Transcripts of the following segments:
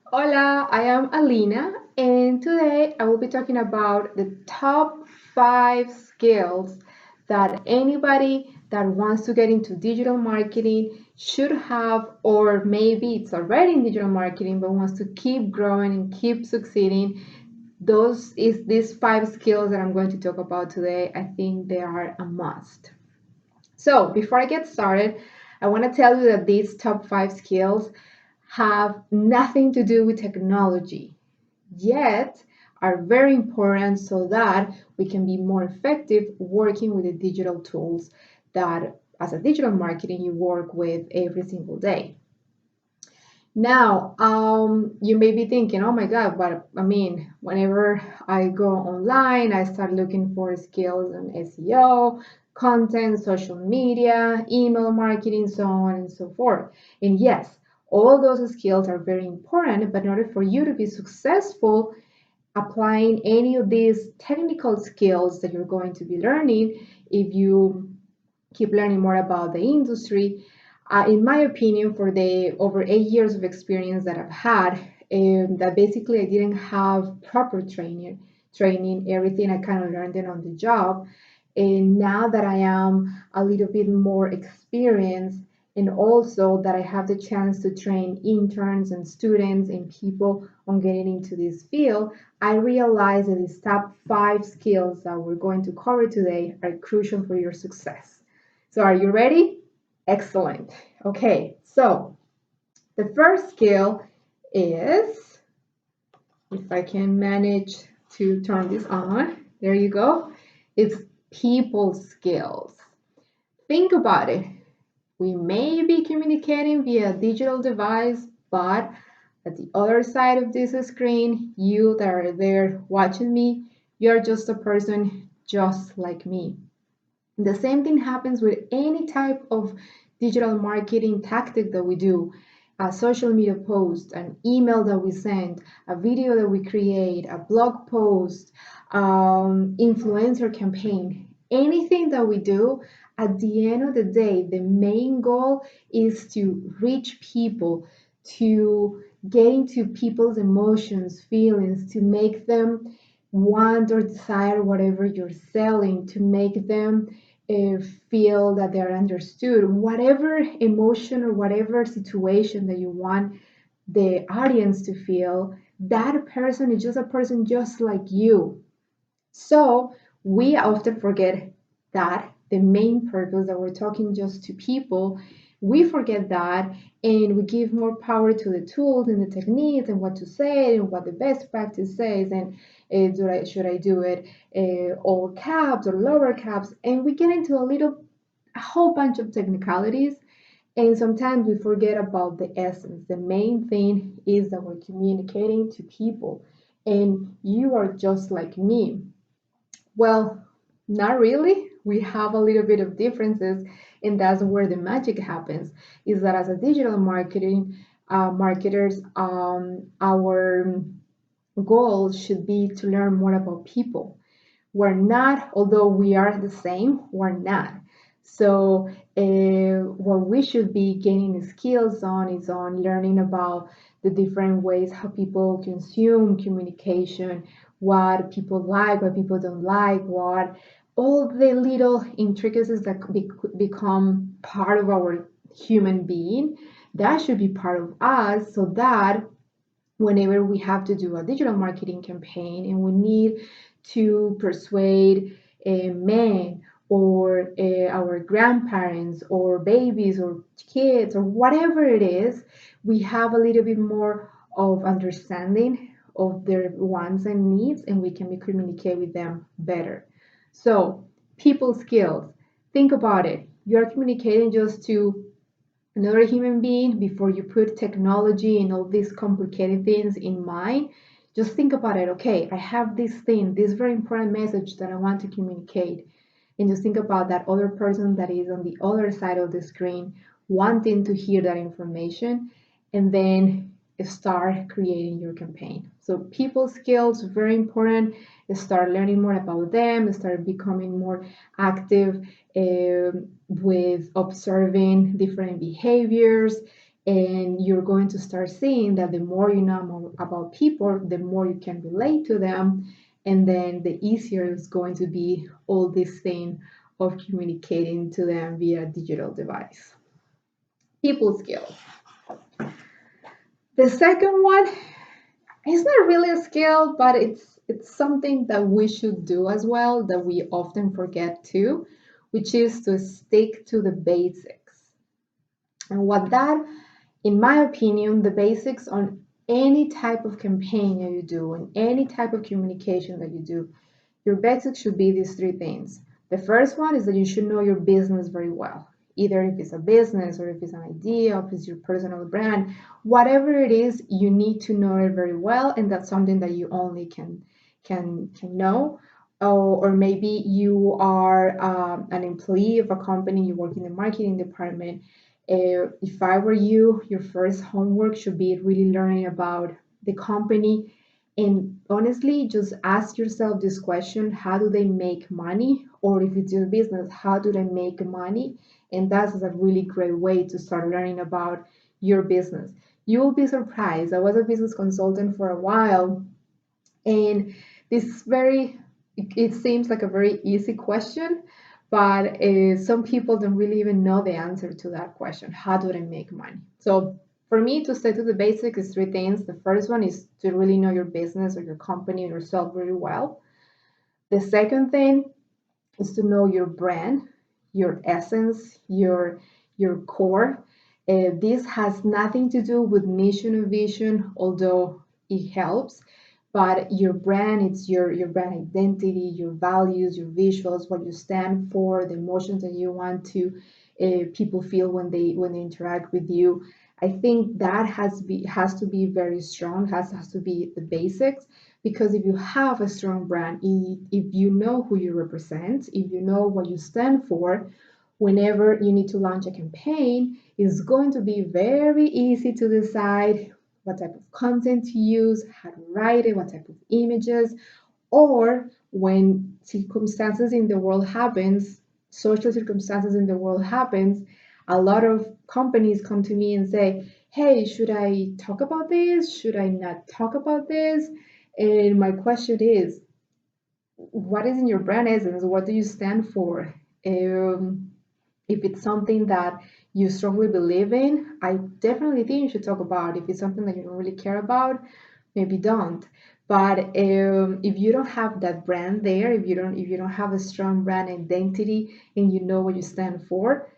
Hola, I am Alina, and today I will be talking about the top 5 skills that anybody that wants to get into digital marketing should have, or maybe it's already in digital marketing but wants to keep growing and keep succeeding. These 5 skills that I'm going to talk about today. I think they are a must. So, before I get started, I want to tell you that these top 5 skills have nothing to do with technology, yet are very important so that we can be more effective working with the digital tools that, as a digital marketing, you work with every single day. Now, you may be thinking, oh my God, but I mean, whenever I go online, I start looking for skills in SEO, content, social media, email marketing, so on and so forth. And yes, all those skills are very important, but in order for you to be successful applying any of these technical skills that you're going to be learning, if you keep learning more about the industry, in my opinion, for the over 8 years of experience that I've had, that basically I didn't have proper training, everything I kind of learned it on the job. And now that I am a little bit more experienced, and also that I have the chance to train interns and students and people on getting into this field, I realize that these top 5 skills that we're going to cover today are crucial for your success. So, are you ready? Excellent. Okay, so the first skill is, if I can manage to turn this on, there you go. It's people skills. Think about it. We may be communicating via digital device, but at the other side of this screen, you that are there watching me, you're just a person just like me. The same thing happens with any type of digital marketing tactic that we do. A social media post, an email that we send, a video that we create, a blog post, influencer campaign, anything that we do, at the end of the day, the main goal is to reach people, to get into people's emotions, feelings, to make them want or desire whatever you're selling, to make them feel that they're understood, whatever emotion or whatever situation that you want the audience to feel, that person is just a person just like you. So we often forget that the main purpose that we're talking just to people, we forget that and we give more power to the tools and the techniques and what to say and what the best practice says and should I do it all caps or lower caps, and we get into a whole bunch of technicalities, and sometimes we forget about the essence. The main thing is that we're communicating to people, and you are just like me. Well, not really. We have a little bit of differences, and that's where the magic happens. Is that as a digital marketing marketers, our goal should be to learn more about people. We're not, although we are the same, we're not. So, what we should be gaining skills on is on learning about the different ways how people consume communication, what people like, what people don't like, what all the little intricacies that become part of our human being, that should be part of us so that whenever we have to do a digital marketing campaign and we need to persuade men or our grandparents or babies or kids or whatever it is, we have a little bit more of understanding of their wants and needs, and we can communicate with them better. So, people skills. Think about it. You're communicating just to another human being before you put technology and all these complicated things in mind. Just think about it. Okay, I have this thing, this very important message that I want to communicate, and just think about that other person that is on the other side of the screen wanting to hear that information, and then start creating your campaign. So people skills very important. Start learning more about them, start becoming more active with observing different behaviors And you're going to start seeing that the more you know about people, the more you can relate to them, and then the easier it's going to be all this thing of communicating to them via digital device. People skills. The second one, it's not really a skill, but it's something that we should do as well, that we often forget too, which is to stick to the basics. And what that, in my opinion, the basics on any type of campaign that you do and any type of communication that you do, your basics should be these three things. The first one is that you should know your business very well. Either if it's a business or if it's an idea, or if it's your personal brand, whatever it is, you need to know it very well, and that's something that you only can know. Or maybe you are an employee of a company, you work in the marketing department. If I were you, your first homework should be really learning about the company, and honestly, just ask yourself this question: how do they make money? Or if it's your business, how do they make money? And that's a really great way to start learning about your business. You will be surprised. I was a business consultant for a while, and this very, it seems like a very easy question, but some people don't really even know the answer to that question. How do they make money? So for me, to stay to the basics is three things. The first one is to really know your business or your company or yourself really well. The second thing is to know your brand, your essence, your core. This has nothing to do with mission or vision, although it helps. But your brand, it's your brand identity, your values, your visuals, what you stand for, the emotions that you want to people feel when they interact with you. I think that has to be very strong, has to be the basics, because if you have a strong brand, if you know who you represent, if you know what you stand for, whenever you need to launch a campaign, it's going to be very easy to decide what type of content to use, how to write it, what type of images, or when circumstances in the world happens, social circumstances in the world happens, a lot of companies come to me and say, hey, should I talk about this? Should I not talk about this? And my question is, what is in your brand essence? What do you stand for? Um, if it's something that you strongly believe in, I definitely think you should talk about. If it's something that you don't really care about, maybe don't. But if you don't have that brand there, if you don't have a strong brand identity and you know what you stand for,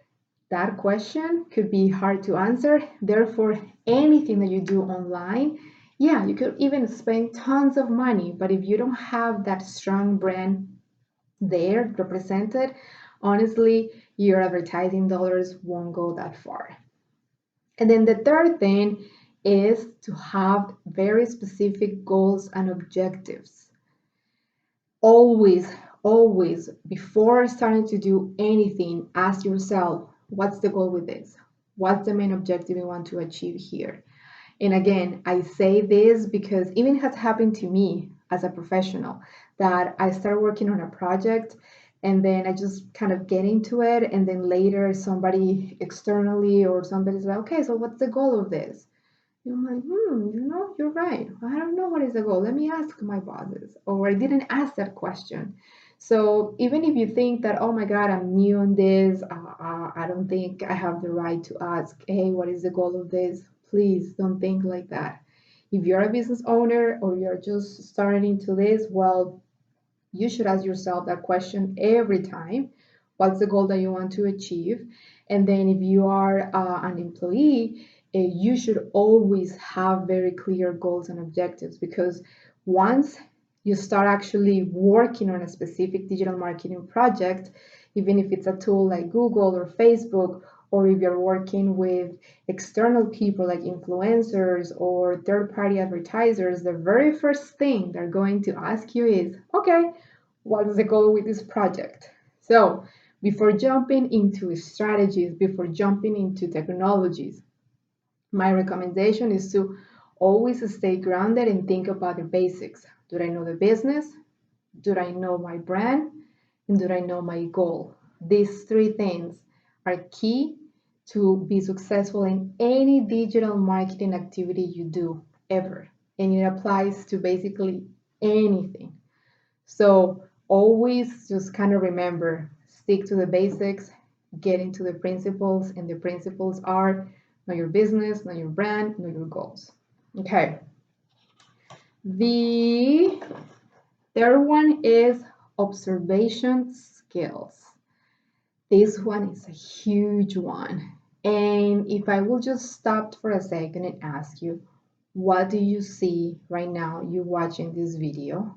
that question could be hard to answer. Therefore, anything that you do online, yeah, you could even spend tons of money, but if you don't have that strong brand there represented, honestly, your advertising dollars won't go that far. And then the third thing is to have very specific goals and objectives. Always, always, before starting to do anything, ask yourself, what's the goal with this? What's the main objective you want to achieve here? And again, I say this because even it has happened to me as a professional, that I start working on a project and then I just kind of get into it. And then later somebody externally or somebody's like, okay, so what's the goal of this? And I'm like, you're right. I don't know what is the goal. Let me ask my bosses. Or I didn't ask that question. So even if you think that, oh my God, I'm new on this, I don't think I have the right to ask, hey, what is the goal of this? Please don't think like that. If you're a business owner or you're just starting into this, well, you should ask yourself that question every time. What's the goal that you want to achieve? And then if you are an employee, you should always have very clear goals and objectives, because once you start actually working on a specific digital marketing project, even if it's a tool like Google or Facebook, or if you're working with external people like influencers or third party advertisers, the very first thing they're going to ask you is, okay, what is the goal with this project? So before jumping into strategies, before jumping into technologies, my recommendation is to always stay grounded and think about the basics. Do I know the business? Do I know my brand? And do I know my goal? These three things are key to be successful in any digital marketing activity you do ever. And it applies to basically anything. So always just kind of remember, stick to the basics, get into the principles, and the principles are know your business, know your brand, know your goals. Okay. The third one is observation skills. This one is a huge one. And if I will just stop for a second and ask you, what do you see right now you watching this video?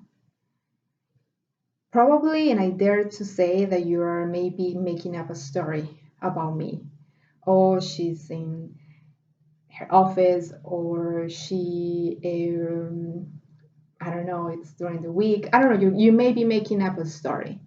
Probably, and I dare to say that you are maybe making up a story about me. Oh, she's in her office, or I don't know, it's during the week. I don't know, you may be making up a story.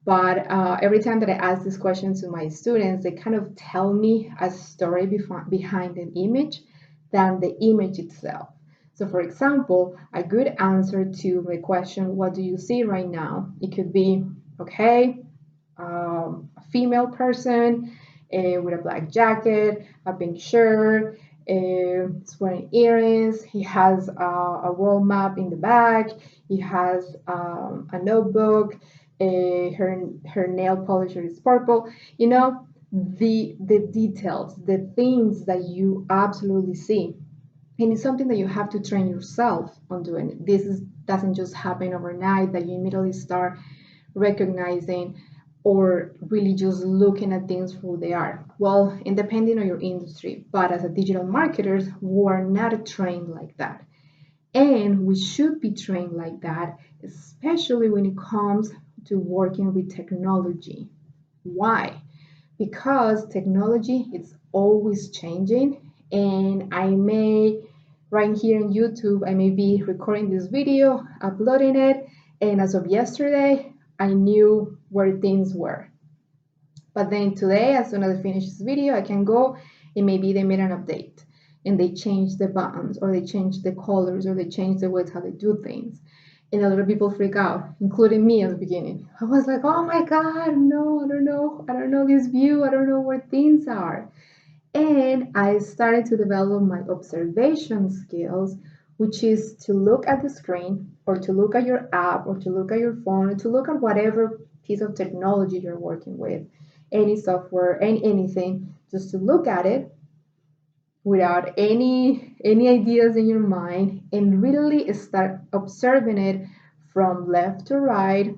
But every time that I ask this question to my students, they kind of tell me a story behind an image than the image itself. So, for example, a good answer to the question, what do you see right now? It could be, okay, a female person with a black jacket, a pink shirt, he's wearing earrings, he has a world map in the back, he has a notebook, her nail polisher is purple. You know, the details, the things that you absolutely see. And it's something that you have to train yourself on doing. Doesn't just happen overnight that you immediately start recognizing or really just looking at things for who they are. Well, and depending on your industry, but as a digital marketers, we are not trained like that. And we should be trained like that, especially when it comes to working with technology. Why? Because technology is always changing, and I may right here on YouTube, I may be recording this video, uploading it, and as of yesterday, I knew where things were. But then today, as soon as I finish this video, I can go and maybe they made an update and they changed the buttons or they changed the colors or they changed the ways how they do things. And a lot of people freak out, including me at the beginning. I was like, oh my God, no, I don't know. I don't know this view. I don't know where things are. And I started to develop my observation skills, which is to look at the screen or to look at your app or to look at your phone or to look at whatever piece of technology you're working with, any software, anything, just to look at it without any ideas in your mind and really start observing it from left to right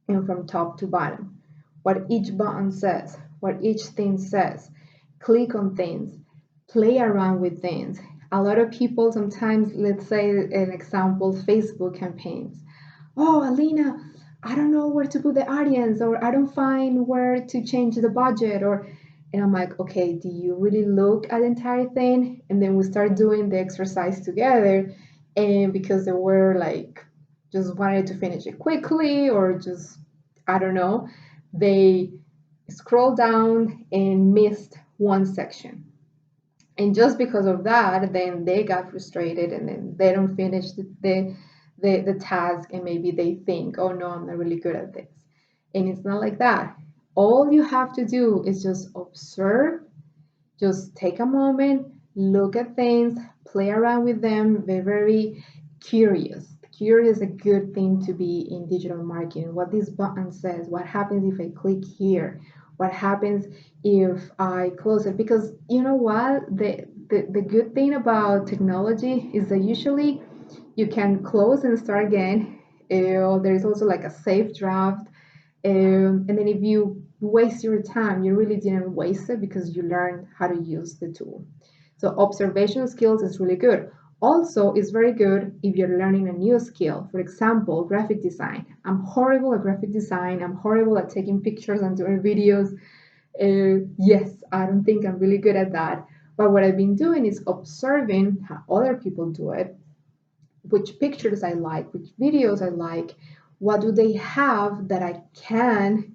and from top to bottom. What each button says, what each thing says. Click on things, play around with things. A lot of people sometimes, let's say an example, Facebook campaigns. Oh, Alina, I don't know where to put the audience, or I don't find where to change the budget, or and I'm like, okay, do you really look at the entire thing? And then we start doing the exercise together, and because they were like just wanted to finish it quickly, or just I don't know, they scrolled down and missed one section. And just because of that, then they got frustrated and then they don't finish the task and maybe they think, oh no, I'm not really good at this. And it's not like that. All you have to do is just observe, just take a moment, look at things, play around with them, be very curious. Curious is a good thing to be in digital marketing. What this button says, what happens if I click here? What happens if I close it? Because you know what? The good thing about technology is that usually you can close and start again. There's also like a save draft. And then if you waste your time, you really didn't waste it because you learned how to use the tool. So observation skills is really good. Also, it's very good if you're learning a new skill. For example, graphic design. I'm horrible at graphic design. I'm horrible at taking pictures and doing videos. Yes, I don't think I'm really good at that. But what I've been doing is observing how other people do it, which pictures I like, which videos I like, what do they have that I can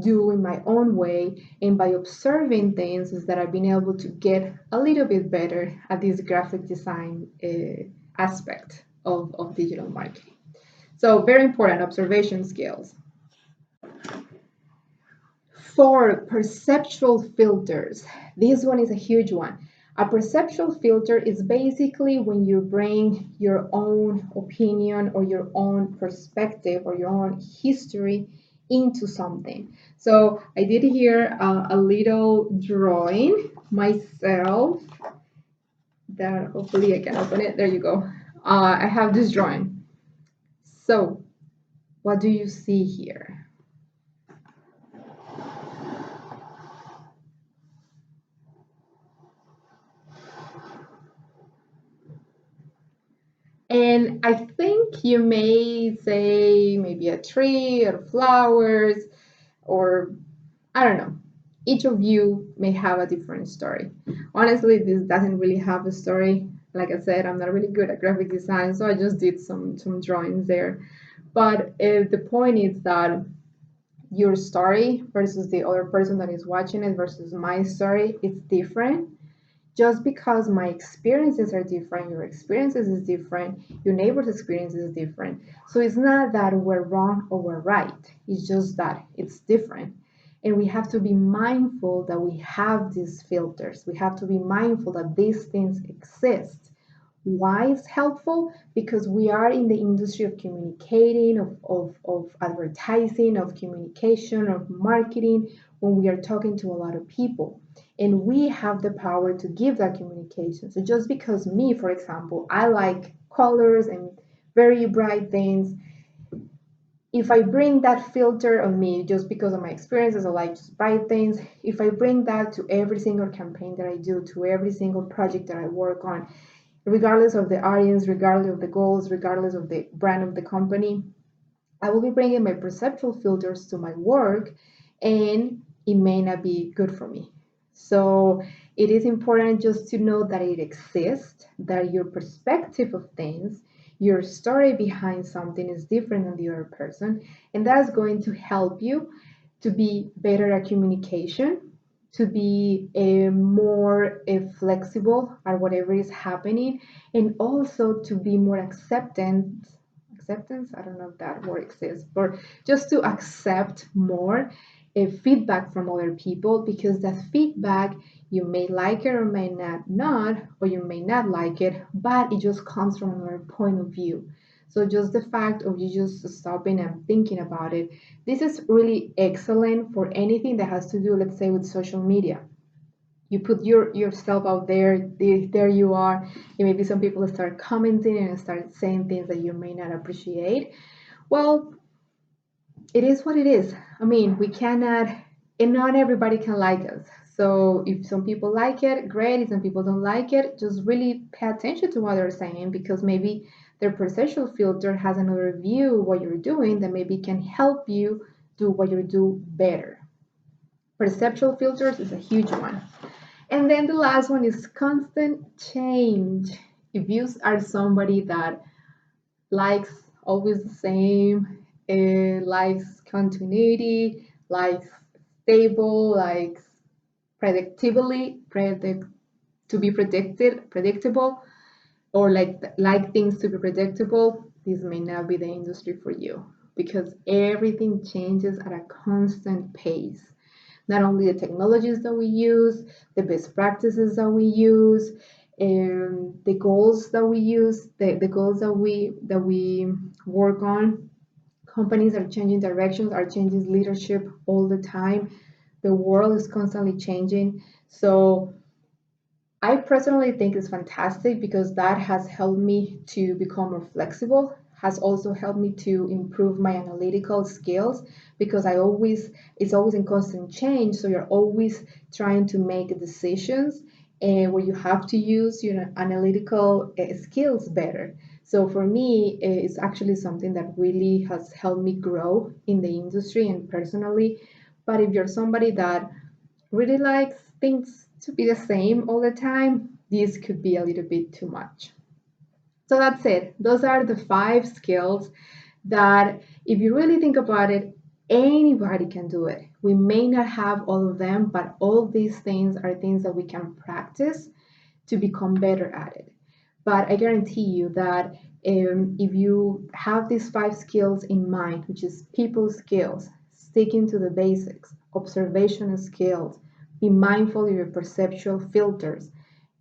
do in my own way. And by observing things is that I've been able to get a little bit better at this graphic design aspect of digital marketing. So very important observation skills. 4, perceptual filters. This one is a huge one. A perceptual filter is basically when you bring your own opinion or your own perspective or your own history into something. So I did here a little drawing myself that hopefully I can open it. There you go. I have this drawing. So what do you see here? And I think you may say maybe a tree or flowers, or I don't know. Each of you may have a different story. Honestly, this doesn't really have a story. Like I said, I'm not really good at graphic design, so I just did some drawings there. But the point is that your story versus the other person that is watching it versus my story, it's different. Just because my experiences are different, your experiences is different, your neighbor's experience is different. So it's not that we're wrong or we're right. It's just that it's different. And we have to be mindful that we have these filters. We have to be mindful that these things exist. Why it's helpful? Because we are in the industry of communicating, of advertising, of communication, of marketing, when we are talking to a lot of people. And we have the power to give that communication. So just because me, for example, I like colors and very bright things, if I bring that filter on me just because of my experiences, I like just bright things, if I bring that to every single campaign that I do, to every single project that I work on, regardless of the audience, regardless of the goals, regardless of the brand of the company, I will be bringing my perceptual filters to my work, and it may not be good for me. So it is important just to know that it exists, that your perspective of things, your story behind something is different than the other person, and that's going to help you to be better at communication, to be more flexible at whatever is happening, and also to be more acceptance, I don't know if that word exists, but just to accept more feedback from other people, because that feedback, you may like it or may not, or you may not like it, but it just comes from another point of view. So just the fact of you just stopping and thinking about it, this is really excellent for anything that has to do, let's say, with social media. You put yourself out there, there you are, and maybe some people start commenting and start saying things that you may not appreciate. Well, it is what it is. I mean, we cannot, and not everybody can like us. So if some people like it, great. If some people don't like it, just really pay attention to what they're saying, because maybe their perceptual filter has another view of what you're doing that maybe can help you do what you do better. Perceptual filters is a huge one. And then the last one is constant change. If you are somebody that likes always the same, likes continuity, likes stable, likes to be predictable, or like things to be predictable, this may not be the industry for you, because everything changes at a constant pace. Not only the technologies that we use, the best practices that we use, and the goals that we use, the goals that we work on. Companies are changing directions, are changing leadership all the time. The world is constantly changing. So I personally think it's fantastic, because that has helped me to become more flexible, has also helped me to improve my analytical skills, because it's always in constant change. So you're always trying to make decisions, where you have to use your analytical skills better. So for me, it's actually something that really has helped me grow in the industry and personally. But if you're somebody that really likes things to be the same all the time, this could be a little bit too much. So that's it. Those are the 5 skills that, if you really think about it, anybody can do it. We may not have all of them, but all these things are things that we can practice to become better at it. But I guarantee you that if you have these 5 skills in mind, which is people skills, sticking to the basics, observation skills. Be mindful of your perceptual filters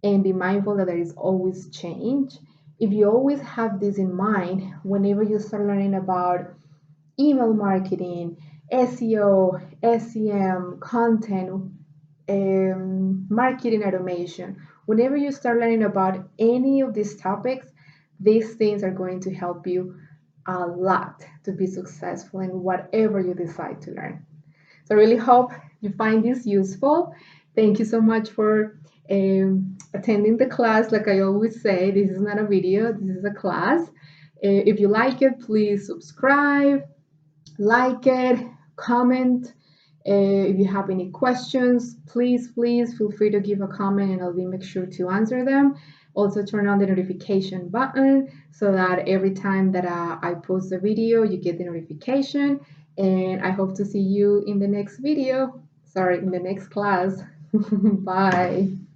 and be mindful that there is always change. If you always have this in mind, whenever you start learning about email marketing, SEO, SEM, content, marketing automation, whenever you start learning about any of these topics, these things are going to help you a lot to be successful in whatever you decide to learn. So I really hope you find this useful. Thank you so much for attending the class. Like I always say, this is not a video, this is a class. If you like it, please subscribe, like it, comment. If you have any questions, please feel free to give a comment and I'll make sure to answer them. Also turn on the notification button so that every time that I post a video, you get the notification. And I hope to see you in the next video. Sorry, in the next class. Bye.